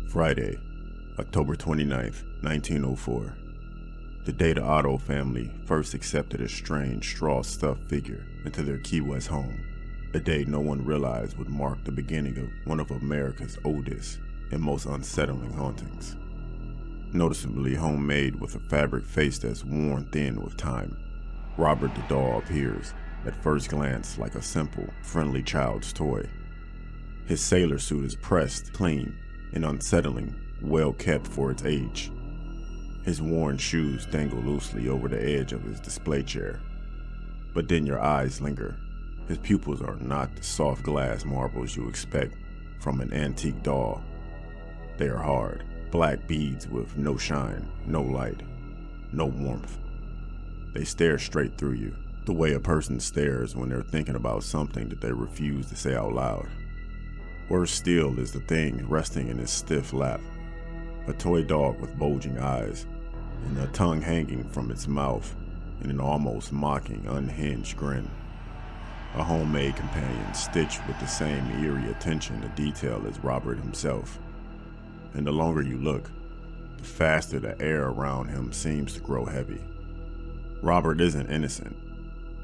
Friday, October 29th, 1904. The day the Otto family first accepted a strange straw-stuffed figure into their Key West home. A day no one realized would mark the beginning of one of America's oldest and most unsettling hauntings. Noticeably homemade with a fabric face that's worn thin with time, Robert the doll appears, at first glance, like a simple, friendly child's toy. His sailor suit is pressed, clean, and unsettling, well kept for its age. His worn shoes dangle loosely over the edge of his display chair. But then your eyes linger. His pupils are not the soft glass marbles you expect from an antique doll. They are hard, black beads with no shine, no light, no warmth. They stare straight through you, the way a person stares when they're thinking about something that they refuse to say out loud. Worse still is the thing resting in his stiff lap, a toy dog with bulging eyes, and a tongue hanging from its mouth in an almost mocking, unhinged grin. A homemade companion stitched with the same eerie attention to detail as Robert himself. And the longer you look, the faster the air around him seems to grow heavy. Robert isn't innocent.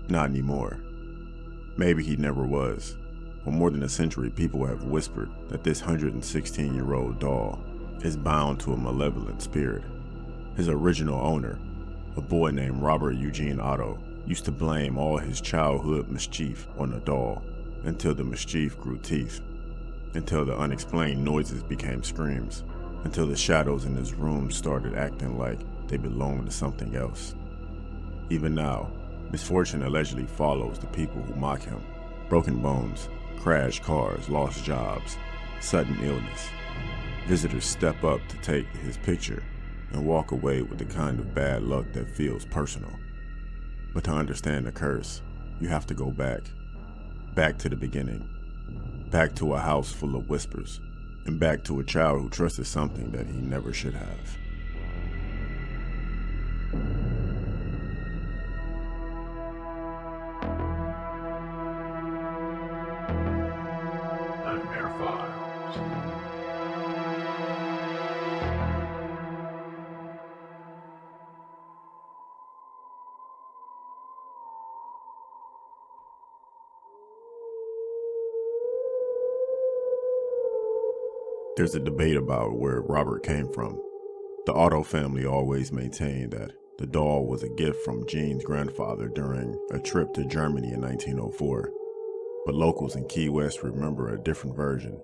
Not anymore. Maybe he never was. For more than a century, people have whispered that this 116-year-old doll is bound to a malevolent spirit. His original owner, a boy named Robert Eugene Otto, used to blame all his childhood mischief on the doll, until the mischief grew teeth, until the unexplained noises became screams, until the shadows in his room started acting like they belonged to something else. Even now, misfortune allegedly follows the people who mock him. Broken bones, crashed cars, lost jobs, sudden illness. Visitors step up to take his picture and walk away with the kind of bad luck that feels personal. But to understand the curse, you have to go back to the beginning, back to a house full of whispers, and back to a child who trusted something that he never should have. Nightmare Files. There's a debate about where Robert came from. The Otto family always maintained that the doll was a gift from Gene's grandfather during a trip to Germany in 1904. But locals in Key West remember a different version,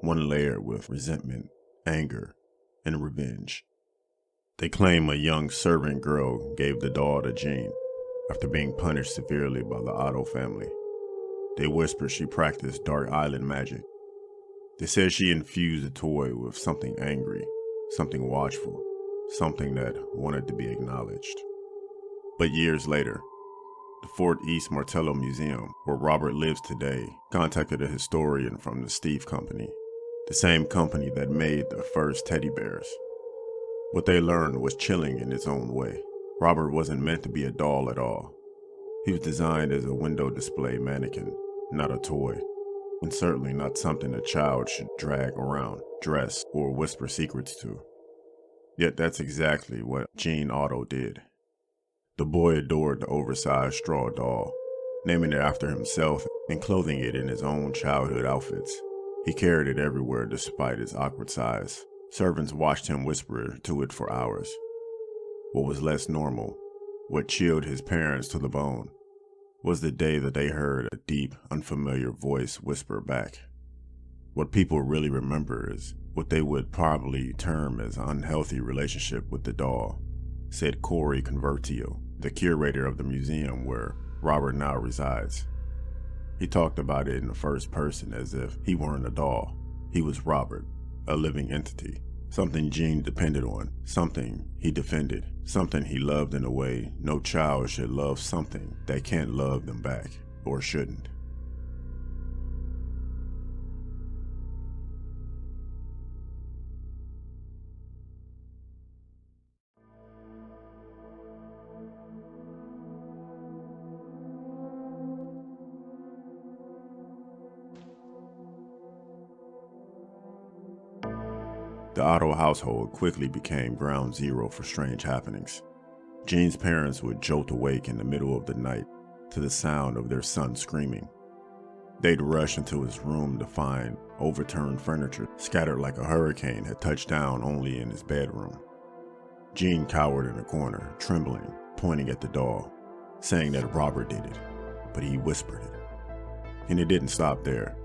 one layered with resentment, anger, and revenge. They claim a young servant girl gave the doll to Gene after being punished severely by the Otto family. They whisper she practiced Dark Island magic. They said she infused the toy with something angry, something watchful, something that wanted to be acknowledged. But years later, the Fort East Martello Museum, where Robert lives today, contacted a historian from the Steve Company, the same company that made the first teddy bears. What they learned was chilling in its own way. Robert wasn't meant to be a doll at all. He was designed as a window display mannequin, not a toy, and certainly not something a child should drag around, dress, or whisper secrets to. Yet that's exactly what Gene Otto did. The boy adored the oversized straw doll, naming it after himself and clothing it in his own childhood outfits. He carried it everywhere despite its awkward size. Servants watched him whisper to it for hours. What was less normal, what chilled his parents to the bone, was the day that they heard a deep, unfamiliar voice whisper back. What people really remember is what they would probably term as an unhealthy relationship with the doll, said Corey Convertio, the curator of the museum where Robert now resides. He talked about it in the first person as if he weren't a doll. He was Robert, a living entity, something Gene depended on, something he defended, something he loved in a way no child should love something that can't love them back, or shouldn't. The Otto household quickly became ground zero for strange happenings. Gene's parents would jolt awake in the middle of the night to the sound of their son screaming. They'd rush into his room to find overturned furniture scattered like a hurricane had touched down only in his bedroom. Gene cowered in a corner, trembling, pointing at the doll, saying that Robert did it, but he whispered it. And it didn't stop there.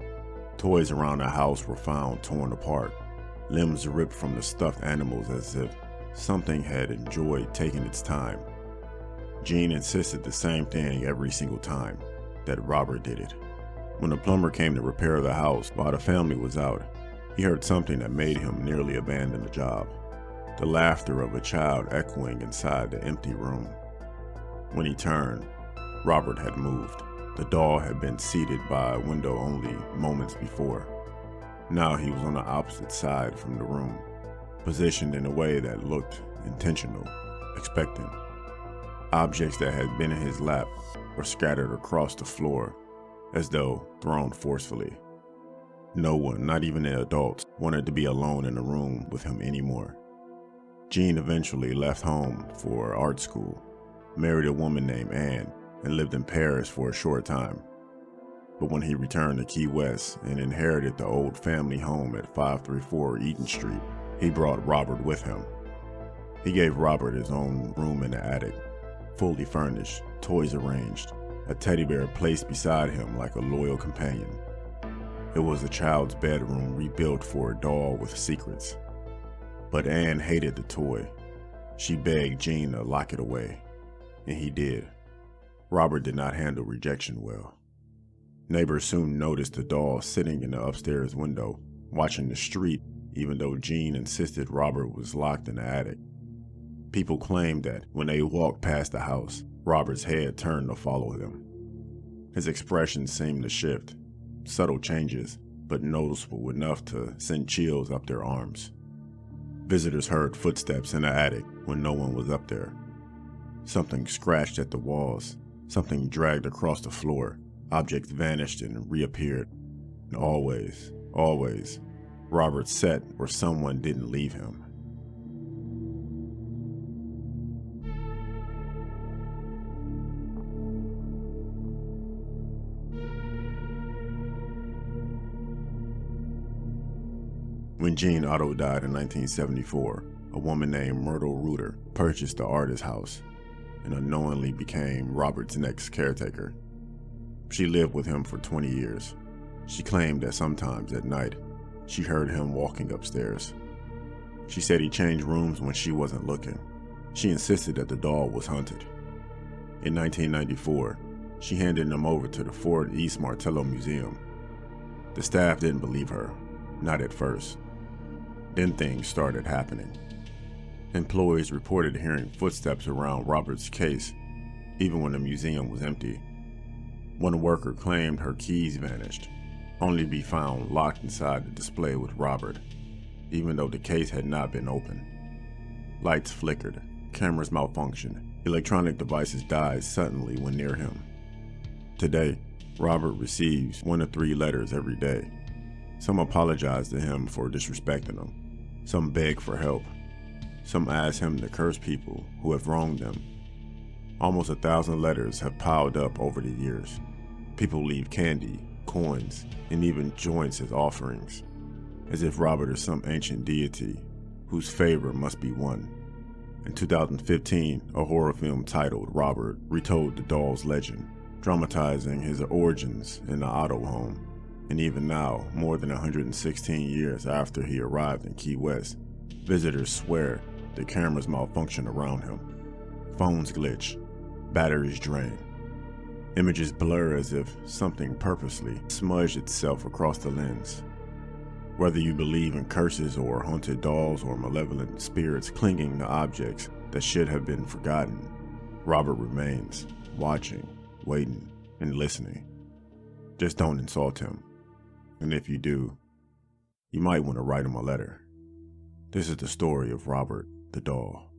Toys around the house were found torn apart, limbs ripped from the stuffed animals as if something had enjoyed taking its time. Gene insisted the same thing every single time, that Robert did it. When the plumber came to repair the house while the family was out, he heard something that made him nearly abandon the job. The laughter of a child echoing inside the empty room. When he turned, Robert had moved. The doll had been seated by a window only moments before. Now he was on the opposite side from the room, positioned in a way that looked intentional, expectant. Objects that had been in his lap were scattered across the floor, as though thrown forcefully. No one, not even the adults, wanted to be alone in the room with him anymore. Gene eventually left home for art school, married a woman named Anne, and lived in Paris for a short time. But when he returned to Key West and inherited the old family home at 534 Eaton Street, he brought Robert with him. He gave Robert his own room in the attic, fully furnished, toys arranged, a teddy bear placed beside him like a loyal companion. It was a child's bedroom rebuilt for a doll with secrets. But Anne hated the toy. She begged Gene to lock it away, and he did. Robert did not handle rejection well. Neighbors soon noticed the doll sitting in the upstairs window, watching the street, even though Gene insisted Robert was locked in the attic. People claimed that when they walked past the house, Robert's head turned to follow them. His expression seemed to shift, subtle changes, but noticeable enough to send chills up their arms. Visitors heard footsteps in the attic when no one was up there. Something scratched at the walls, something dragged across the floor, objects vanished and reappeared. And always, Robert sat where someone didn't leave him. When Gene Otto died in 1974, a woman named Myrtle Reuter purchased the artist's house and unknowingly became Robert's next caretaker. She lived with him for 20 years. She claimed that sometimes at night, she heard him walking upstairs. She said he changed rooms when she wasn't looking. She insisted that the doll was haunted. In 1994, she handed him over to the Fort East Martello Museum. The staff didn't believe her, not at first. Then things started happening. Employees reported hearing footsteps around Robert's case, even when the museum was empty. One worker claimed her keys vanished, only to be found locked inside the display with Robert, even though the case had not been opened. Lights flickered, cameras malfunctioned, electronic devices died suddenly when near him. Today, Robert receives 1 to 3 letters every day. Some apologize to him for disrespecting them. Some beg for help. Some ask him to curse people who have wronged them. Almost 1,000 letters have piled up over the years. People leave candy, coins, and even joints as offerings, as if Robert is some ancient deity whose favor must be won. In 2015, a horror film titled Robert retold the doll's legend, dramatizing his origins in the Otto home. And even now, more than 116 years after he arrived in Key West, visitors swear the cameras malfunction around him. Phones glitch, batteries drain. Images blur as if something purposely smudged itself across the lens. Whether you believe in curses or haunted dolls or malevolent spirits clinging to objects that should have been forgotten, Robert remains, watching, waiting, and listening. Just don't insult him. And if you do, you might want to write him a letter. This is the story of Robert the doll.